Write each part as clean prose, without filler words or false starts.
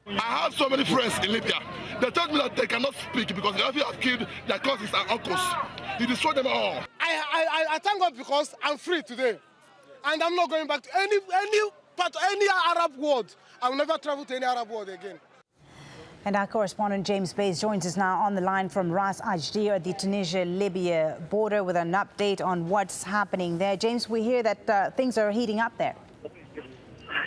I have so many friends in Libya. They told me that they cannot speak because the Gaddafi have killed their cousins and uncles. He destroyed them all. I thank God because I'm free today. And I'm not going back to any Arab world. I will never travel to any Arab world again. And our correspondent James Bays joins us now on the line from Ras AlJazeera at the Tunisia-Libya border with an update on what's happening there. James, we hear that things are heating up there.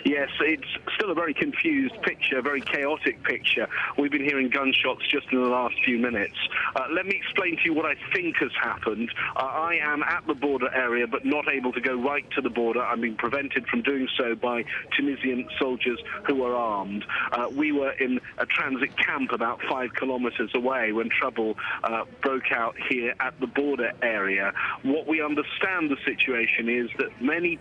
Yes, it's still a very confused picture, a very chaotic picture. We've been hearing gunshots just in the last few minutes. Let me explain to you what I think has happened. I am at the border area, but not able to go right to the border. I'm being prevented from doing so by Tunisian soldiers who are armed. We were in a transit camp about 5 kilometers away when trouble broke out here at the border area. What we understand the situation is that many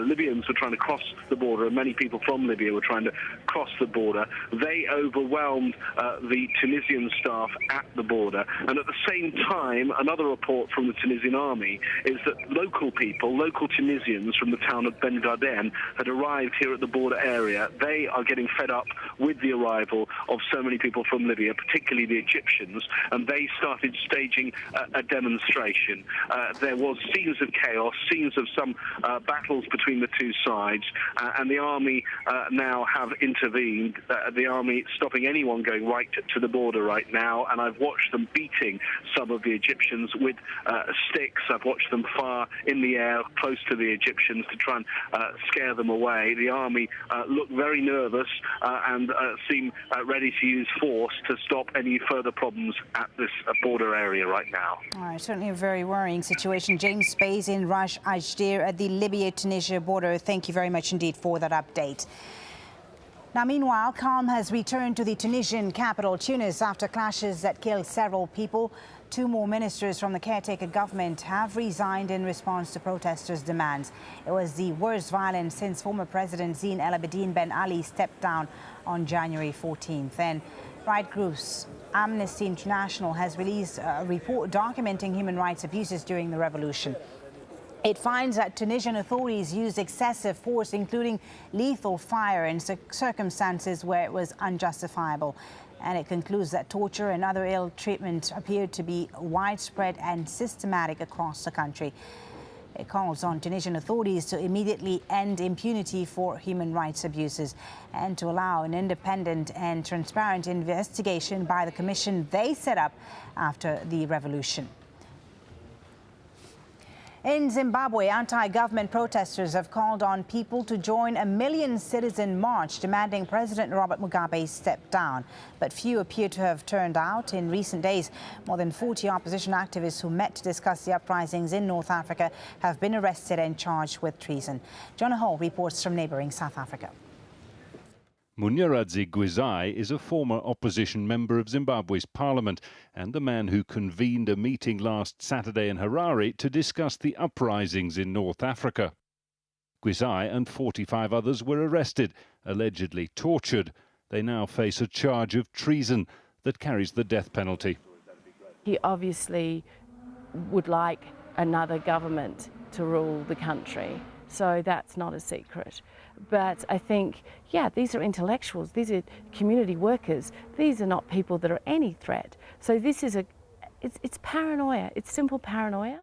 Libyans were trying to cross the border, and many people from Libya were trying to cross the border. They overwhelmed the Tunisian staff at the border, and at the same time, another report from the Tunisian army is that local people, local Tunisians from the town of Ben Garden had arrived here at the border area. They are getting fed up with the arrival of so many people from Libya, particularly the Egyptians, and they started staging a demonstration. There was scenes of chaos, scenes of some battles between the two sides, and the army now have intervened. The army stopping anyone going right to the border right now, and I've watched them beating some of the Egyptians with sticks. I've watched them fire in the air close to the Egyptians to try and scare them away. The army look very nervous and seem ready to use force to stop any further problems at this border area right now. All right, certainly a very worrying situation. James Bays in Ras AlJazeera at the Libya-Tunisia border. Thank you very much indeed for that update. Now, meanwhile, calm has returned to the Tunisian capital, Tunis, after clashes that killed several people. 2 more ministers from the caretaker government have resigned in response to protesters' demands. It was the worst violence since former President Zine El Abidine Ben Ali stepped down on January 14th. And right groups Amnesty International has released a report documenting human rights abuses during the revolution. It finds that Tunisian authorities used excessive force, including lethal fire, in circumstances where it was unjustifiable. And it concludes that torture and other ill treatment appeared to be widespread and systematic across the country. It calls on Tunisian authorities to immediately end impunity for human rights abuses and to allow an independent and transparent investigation by the commission they set up after the revolution. In Zimbabwe, anti-government protesters have called on people to join a million-citizen march demanding President Robert Mugabe step down. But few appear to have turned out. In recent days, more than 40 opposition activists who met to discuss the uprisings in North Africa have been arrested and charged with treason. Jonah Hall reports from neighbouring South Africa. Munyaradzi Gwizai is a former opposition member of Zimbabwe's parliament and the man who convened a meeting last Saturday in Harare to discuss the uprisings in North Africa. Gwizai and 45 others were arrested, allegedly tortured. They now face a charge of treason that carries the death penalty. He obviously would like another government to rule the country, so that's not a secret. But I think, yeah, these are intellectuals, these are community workers, these are not people that are any threat. So this is it's paranoia, it's simple paranoia.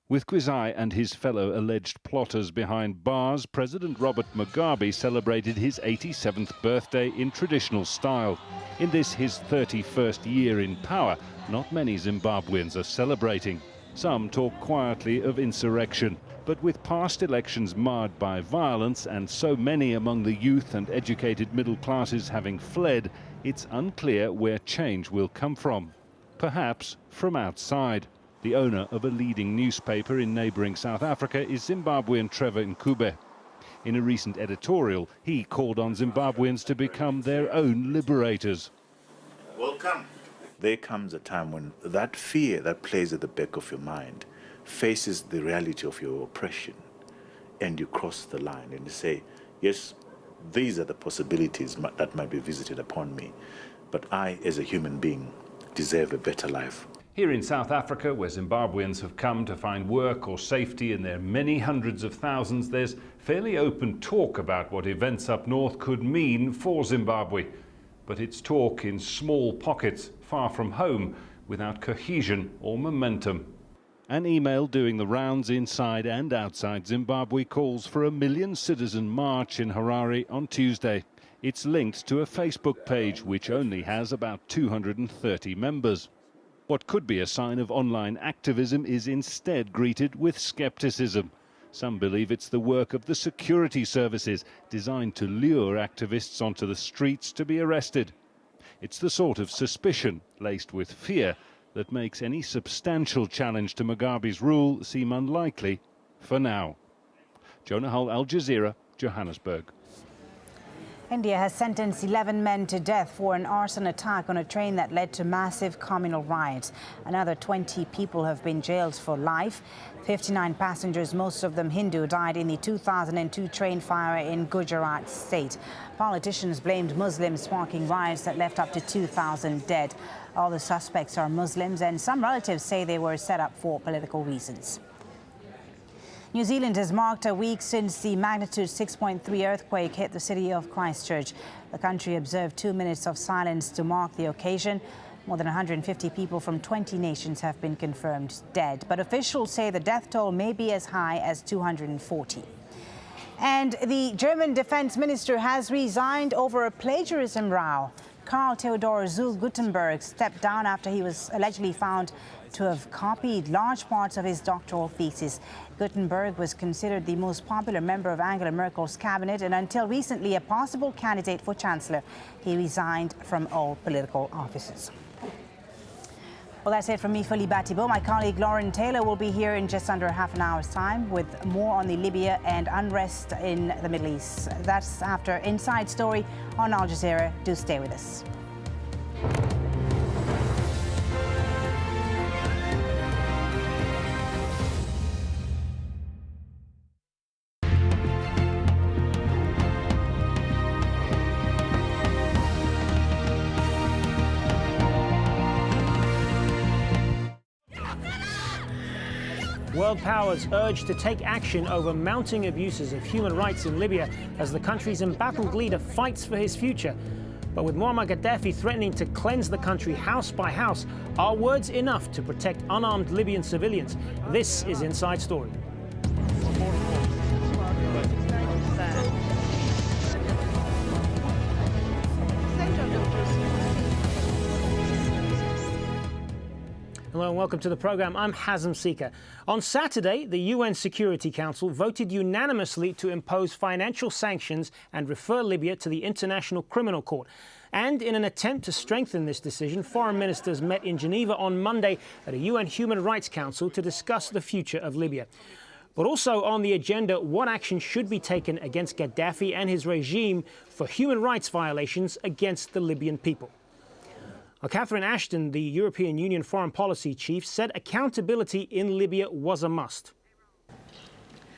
With Gwizai and his fellow alleged plotters behind bars, President Robert Mugabe celebrated his 87th birthday in traditional style. In this, his 31st year in power, not many Zimbabweans are celebrating. Some talk quietly of insurrection. But with past elections marred by violence and so many among the youth and educated middle classes having fled, it's unclear where change will come from. Perhaps from outside. The owner of a leading newspaper in neighbouring South Africa is Zimbabwean Trevor Nkube. In a recent editorial, he called on Zimbabweans to become their own liberators. Welcome. There comes a time when that fear that plays at the back of your mind faces the reality of your oppression, and you cross the line and you say, yes, these are the possibilities that might be visited upon me, but I, as a human being, deserve a better life. Here in South Africa, where Zimbabweans have come to find work or safety in their many hundreds of thousands, there's fairly open talk about what events up north could mean for Zimbabwe. But it's talk in small pockets, far from home, without cohesion or momentum. An email doing the rounds inside and outside Zimbabwe calls for a million-citizen march in Harare on Tuesday. It's linked to a Facebook page which only has about 230 members. What could be a sign of online activism is instead greeted with skepticism. Some believe it's the work of the security services, designed to lure activists onto the streets to be arrested. It's the sort of suspicion, laced with fear, that makes any substantial challenge to Mugabe's rule seem unlikely for now. Jonah Hull, AlJazeera, Johannesburg. India has sentenced 11 men to death for an arson attack on a train that led to massive communal riots. Another 20 people have been jailed for life. 59 passengers, most of them Hindu, died in the 2002 train fire in Gujarat state. Politicians blamed Muslims, sparking riots that left up to 2,000 dead. All the suspects are Muslims, and some relatives say they were set up for political reasons. New Zealand has marked a week since the magnitude 6.3 earthquake hit the city of Christchurch. The country observed 2 minutes of silence to mark the occasion. More than 150 people from 20 nations have been confirmed dead, but officials say the death toll may be as high as 240. And the German defense minister has resigned over a plagiarism row. Karl Theodor Zuhl Gutenberg stepped down after he was allegedly found to have copied large parts of his doctoral thesis. Gutenberg was considered the most popular member of Angela Merkel's cabinet and until recently a possible candidate for chancellor. He resigned from all political offices. Well, that's it from me, Fuli Batibo. My colleague Lauren Taylor will be here in just under half an hour's time with more on the Libya and unrest in the Middle East. That's after Inside Story on Al Jazeera. Do stay with us. World powers urged to take action over mounting abuses of human rights in Libya as the country's embattled leader fights for his future. But with Muammar Gaddafi threatening to cleanse the country house by house, are words enough to protect unarmed Libyan civilians? This is Inside Story. Hello and welcome to the programme. I'm Hazem Sika. On Saturday, the UN Security Council voted unanimously to impose financial sanctions and refer Libya to the International Criminal Court. And in an attempt to strengthen this decision, foreign ministers met in Geneva on Monday at a UN Human Rights Council to discuss the future of Libya. But also on the agenda, what action should be taken against Gaddafi and his regime for human rights violations against the Libyan people. Well, Catherine Ashton, the European Union Foreign Policy Chief, said accountability in Libya was a must.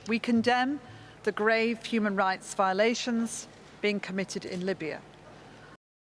We condemn the grave human rights violations being committed in Libya.